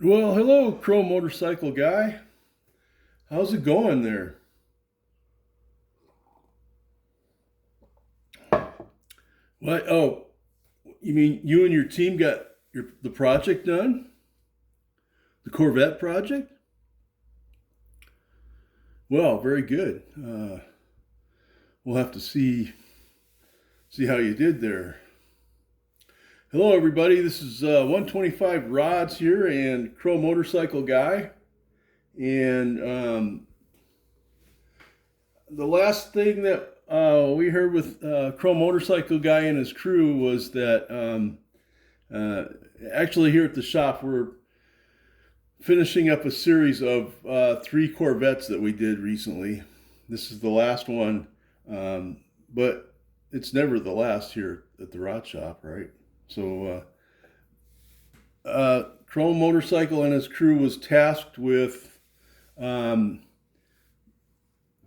Well, hello, Chrome Motorcycle Guy. How's it going there? What? Oh, you mean you and your team got the project done? The Corvette project? Well, very good. We'll have to see how you did there. Hello, everybody. This is 125 Rods here and Chrome Motorcycle Guy. And the last thing that we heard with Chrome Motorcycle Guy and his crew was that uh, actually here at the shop we're finishing up a series of three Corvettes that we did recently. This is the last one, but it's never the last here at the Rod Shop, right? So Chrome Motorcycle and his crew was tasked with um,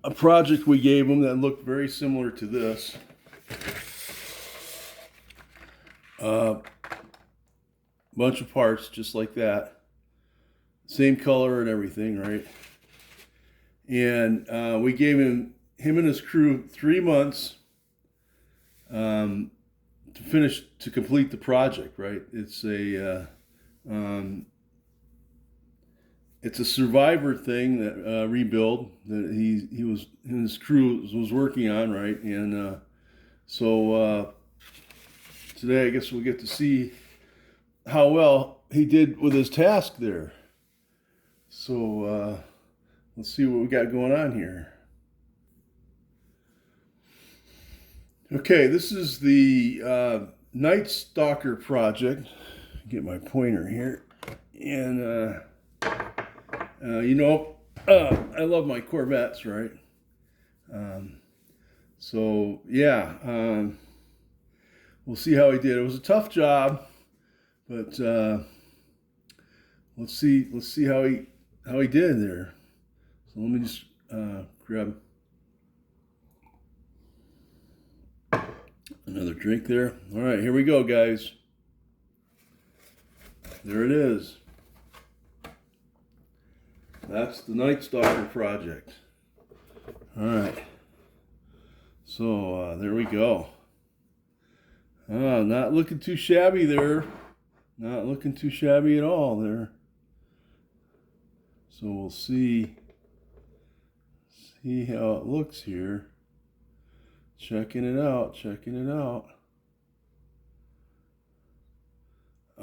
a project we gave him that looked very similar to this. Uh, Bunch of parts just like that, same color and everything, right? And we gave him and his crew 3 months to complete the project, right? It's a survivor thing that rebuild that he was and his crew was working on, right? And so today I guess we'll get to see how well he did with his task there. So let's see what we got going on here. Okay, this is the Night Stalker project. Get my pointer here, and I love my Corvettes, right? Um, so yeah, we'll see how he did. It was a tough job, but let's see how he did there. So let me just grab another drink there. All right, here we go, guys. There it is. That's the Night Stalker project. All right. So there we go. Not looking too shabby there. Not looking too shabby at all there. So we'll see how it looks here. Checking it out.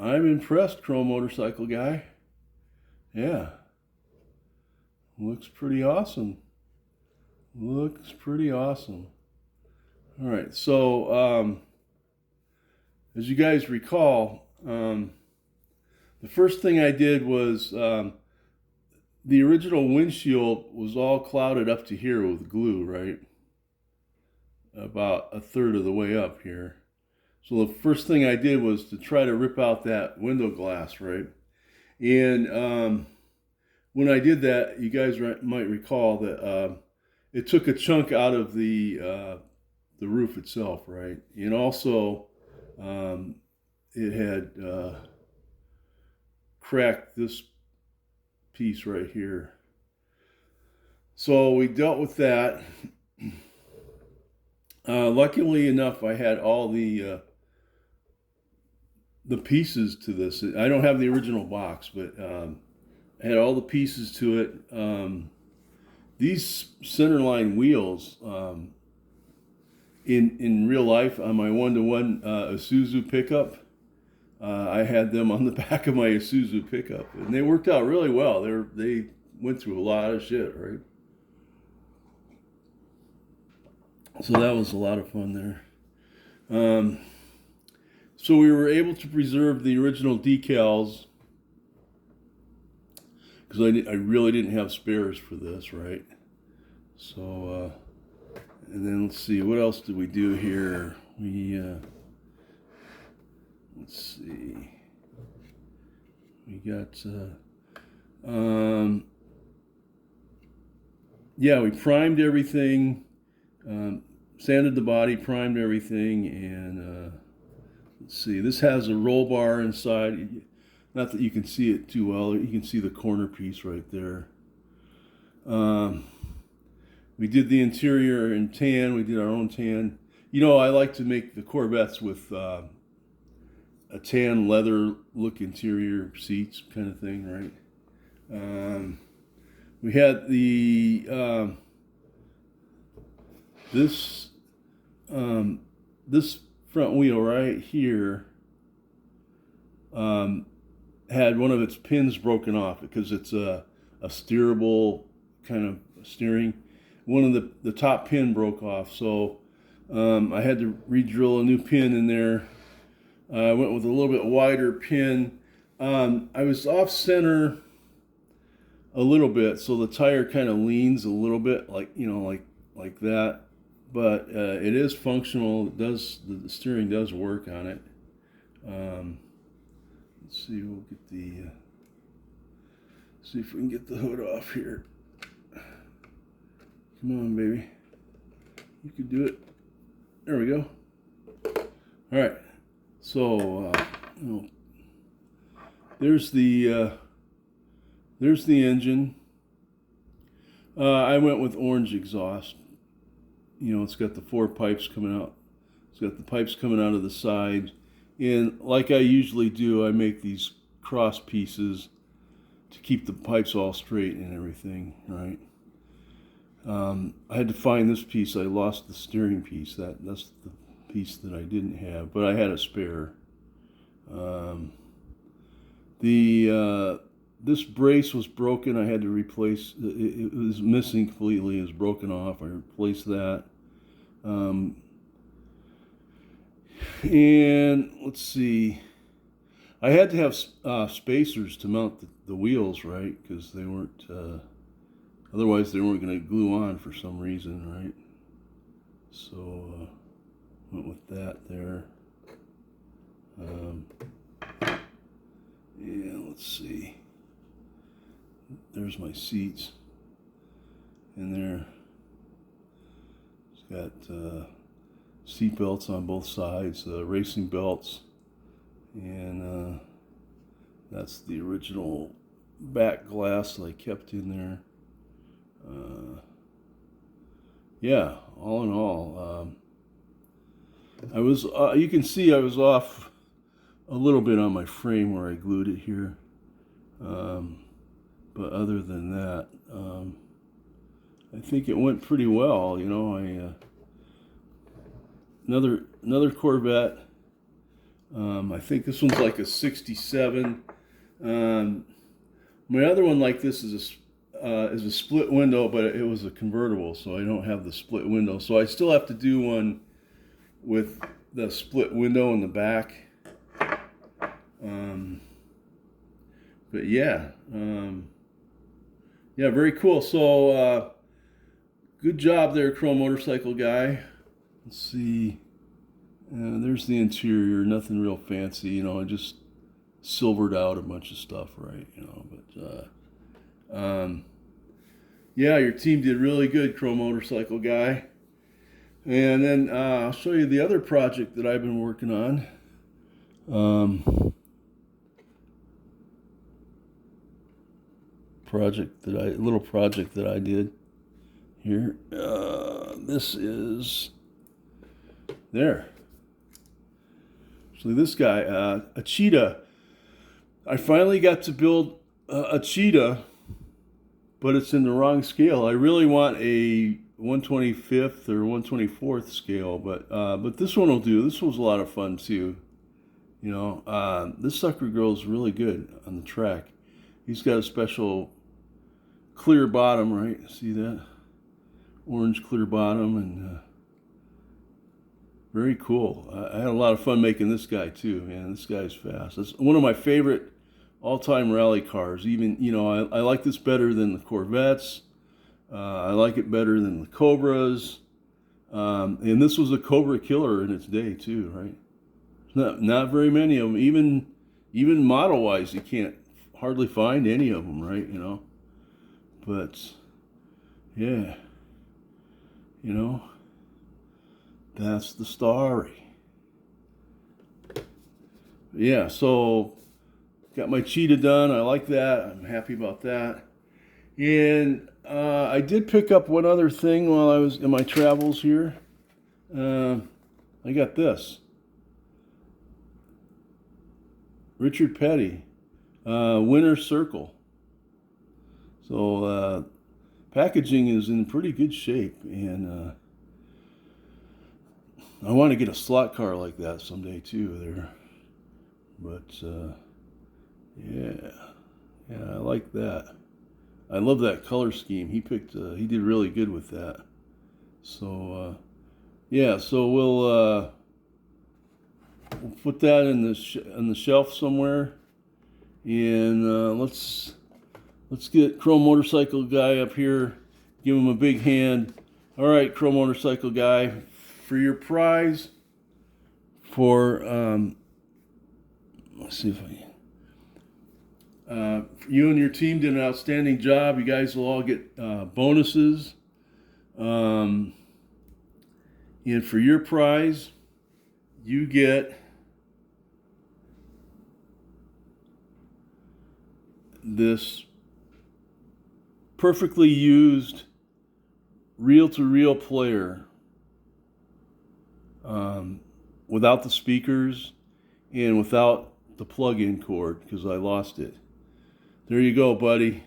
I'm impressed, Chrome Motorcycle Guy. Yeah. Looks pretty awesome. All right, so as you guys recall, the first thing I did was the original windshield was all clouded up to here with glue, right? About a third of the way up here. So the first thing I did was to try to rip out that window glass, right? And when I did that, you guys might recall that it took a chunk out of the roof itself, right? And also it had cracked this piece right here. So we dealt with that. Luckily enough, I had all the pieces to this. I don't have the original box, but I had all the pieces to it. These centerline wheels, in real life on my one-to-one Isuzu pickup, I had them on the back of my Isuzu pickup, and they worked out really well. They went through a lot of shit, right? So that was a lot of fun there. So we were able to preserve the original decals because I really didn't have spares for this, right? So, and then let's see, what else did we do here? Let's see, we got, yeah, we primed everything, sanded the body, primed everything, and let's see, this has a roll bar inside. Not that you can see it too well. You can see the corner piece right there. We did the interior in tan. We did our own tan. You know, I like to make the Corvettes with a tan leather look interior seats kind of thing, right? We had the this front wheel right here had one of its pins broken off because it's a steerable kind of steering. One of the top pin broke off, so I had to re-drill a new pin in there. I went with a little bit wider pin. I was off center a little bit, so the tire kind of leans a little bit, like, you know, like that. But it is functional. It does, the steering does work on it. Let's see. We'll get the see if we can get the hood off here. Come on, baby. You can do it. There we go. All right. So you know, there's the engine. I went with orange exhaust. You know, it's got the 4 pipes coming out. It's got the pipes coming out of the side. And like I usually do, I make these cross pieces to keep the pipes all straight and everything, right? I had to find this piece. I lost the steering piece. That's the piece that I didn't have, but I had a spare. This brace was broken. I had to replace. It was missing completely. It was broken off. I replaced that. And let's see. I had to have spacers to mount the wheels, right? Because they weren't. Otherwise, they weren't going to glue on for some reason, right? So went with that there. Yeah, let's see. There's my seats in there. It's got seat belts on both sides, racing belts, and that's the original back glass that I kept in there. Yeah, all in all, I was. You can see I was off a little bit on my frame where I glued it here. But other than that, I think it went pretty well. You know, another Corvette. I think this one's like a '67. My other one like this is a split window, but it was a convertible, so I don't have the split window. So I still have to do one with the split window in the back. But yeah, yeah, very cool. So good job there, Chrome Motorcycle guy. Let's see. There's the interior. Nothing real fancy, you know. I just silvered out a bunch of stuff, right? You know, but yeah, your team did really good, Chrome Motorcycle guy. And then I'll show you the other project that I've been working on. Little project that I did here. This is there. So this guy, a cheetah. I finally got to build a cheetah, but it's in the wrong scale. I really want a 1/25th or 1/24th scale, but this one will do. This was a lot of fun too. You know, this sucker goes really good on the track. He's got a special clear bottom, right? See that? Orange clear bottom, and very cool. I had a lot of fun making this guy too, man. This guy's fast. It's one of my favorite all-time rally cars. Even, you know, I like this better than the Corvettes. I like it better than the Cobras. And this was a Cobra killer in its day too, right? Not very many of them. Even model-wise, you can't hardly find any of them, right? You know. But yeah, you know, that's the story. Yeah, so Got my cheetah done. I like that. I'm happy about that. And I did pick up one other thing while I was in my travels here. I got this. Richard Petty, Winner's Circle. So packaging is in pretty good shape, and I want to get a slot car like that someday too there. But yeah, I like that. I love that color scheme. He did really good with that. So yeah, so we'll put that in the shelf somewhere, and let's get Chrome Motorcycle Guy up here. Give him a big hand. All right, Chrome Motorcycle Guy, for your prize for let's see if I can. You and your team did an outstanding job. You guys will all get bonuses. And for your prize, you get this perfectly used reel-to-reel player without the speakers and without the plug-in cord because I lost it. There you go, buddy.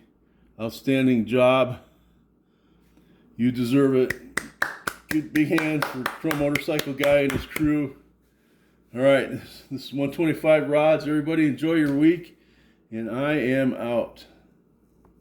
Outstanding job. You deserve it. Good big hand for Chrome Motorcycle Guy and his crew. All right, this is 125 rods. Everybody enjoy your week, and I am out.